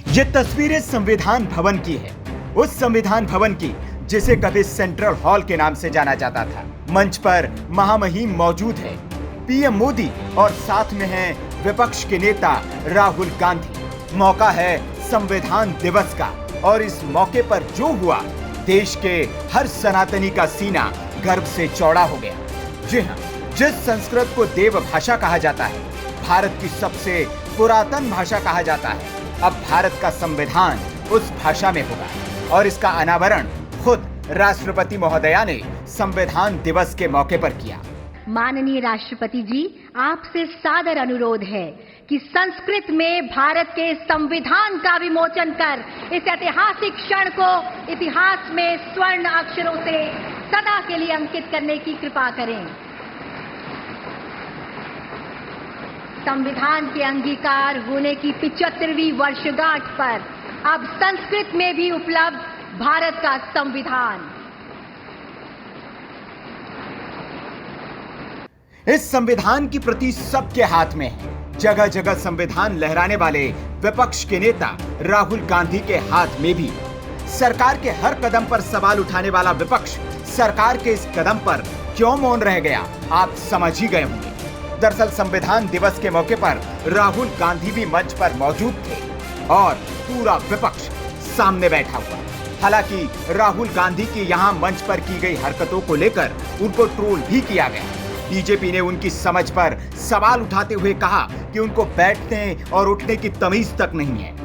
ये तस्वीरें संविधान भवन की है, उस संविधान भवन की जिसे कभी सेंट्रल हॉल के नाम से जाना जाता था। मंच पर महामहिम मौजूद है, पीएम मोदी और साथ में हैं विपक्ष के नेता राहुल गांधी। मौका है संविधान दिवस का और इस मौके पर जो हुआ, देश के हर सनातनी का सीना गर्व से चौड़ा हो गया। जी हाँ, जिस संस्कृत को देव भाषा कहा जाता है, भारत की सबसे पुरातन भाषा कहा जाता है, अब भारत का संविधान उस भाषा में होगा और इसका अनावरण खुद राष्ट्रपति महोदया ने संविधान दिवस के मौके पर किया। माननीय राष्ट्रपति जी, आपसे सादर अनुरोध है कि संस्कृत में भारत के संविधान का विमोचन कर इस ऐतिहासिक क्षण को इतिहास में स्वर्ण अक्षरों से सदा के लिए अंकित करने की कृपा करें। संविधान के अंगीकार होने की 75वीं वर्षगांठ पर अब संस्कृत में भी उपलब्ध भारत का संविधान। इस संविधान की प्रति सबके हाथ में है। जगह जगह संविधान लहराने वाले विपक्ष के नेता राहुल गांधी के हाथ में भी। सरकार के हर कदम पर सवाल उठाने वाला विपक्ष सरकार के इस कदम पर क्यों मौन रह गया, आप समझ ही गए होंगे। दरअसल संविधान दिवस के मौके पर राहुल गांधी भी मंच पर मौजूद थे और पूरा विपक्ष सामने बैठा हुआ। हालांकि राहुल गांधी की यहां मंच पर की गई हरकतों को लेकर उनको ट्रोल भी किया गया। बीजेपी ने उनकी समझ पर सवाल उठाते हुए कहा कि उनको बैठने और उठने की तमीज तक नहीं है।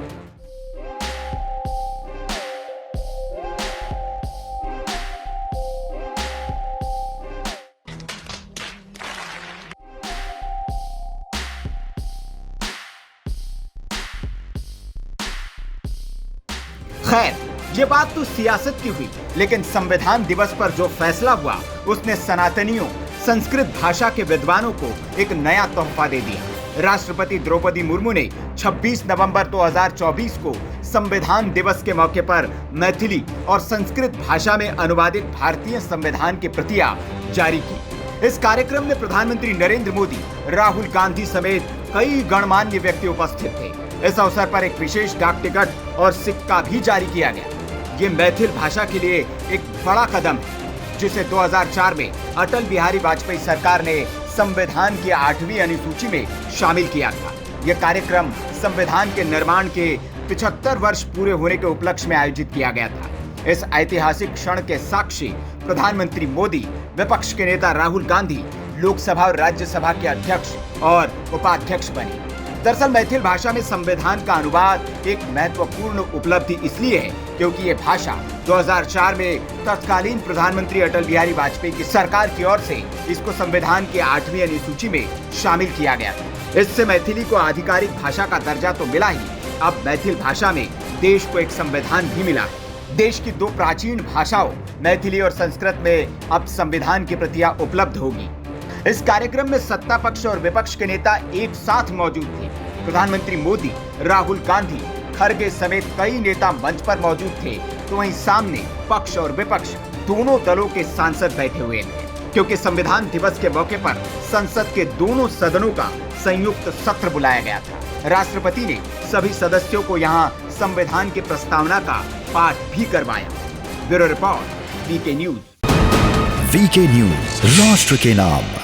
खैर, ये बात तो सियासत की हुई, लेकिन संविधान दिवस पर जो फैसला हुआ उसने सनातनियों, संस्कृत भाषा के विद्वानों को एक नया तोहफा दे दिया। राष्ट्रपति द्रौपदी मुर्मू ने 26 नवंबर 2024 को संविधान दिवस के मौके पर मैथिली और संस्कृत भाषा में अनुवादित भारतीय संविधान की प्रतियां जारी की। इस कार्यक्रम में प्रधानमंत्री नरेंद्र मोदी, राहुल गांधी समेत कई गणमान्य व्यक्ति उपस्थित थे। इस अवसर पर एक विशेष डाक टिकट और सिक्का भी जारी किया गया। ये मैथिल भाषा के लिए एक बड़ा कदम है, जिसे 2004 में अटल बिहारी वाजपेयी सरकार ने संविधान की 8वीं अनुसूची में शामिल किया था। यह कार्यक्रम संविधान के निर्माण के 75 वर्ष पूरे होने के उपलक्ष्य में आयोजित किया गया था। इस ऐतिहासिक क्षण के साक्षी प्रधानमंत्री मोदी, विपक्ष के नेता राहुल गांधी, लोकसभा और राज्यसभा के अध्यक्ष और उपाध्यक्ष बने। दरअसल मैथिल भाषा में संविधान का अनुवाद एक महत्वपूर्ण उपलब्धि इसलिए है क्योंकि ये भाषा 2004 में तत्कालीन प्रधानमंत्री अटल बिहारी वाजपेयी की सरकार की ओर से इसको संविधान की 8वीं अनुसूची में शामिल किया गया था। इससे मैथिली को आधिकारिक भाषा का दर्जा तो मिला ही, अब मैथिल भाषा में देश को एक संविधान भी मिला है। देश की दो प्राचीन भाषाओं मैथिली और संस्कृत में अब संविधान की प्रतियां उपलब्ध होगी। इस कार्यक्रम में सत्ता पक्ष और विपक्ष के नेता एक साथ मौजूद थे। प्रधानमंत्री मोदी, राहुल गांधी, खड़गे समेत कई नेता मंच पर मौजूद थे, तो वहीं सामने पक्ष और विपक्ष दोनों दलों के सांसद बैठे हुए थे, क्योंकि संविधान दिवस के मौके पर संसद के दोनों सदनों का संयुक्त सत्र बुलाया गया था। राष्ट्रपति ने सभी सदस्यों को यहां संविधान की प्रस्तावना का पाठ भी करवाया। Bureau report, VK news. VK news, राष्ट्र के नाम।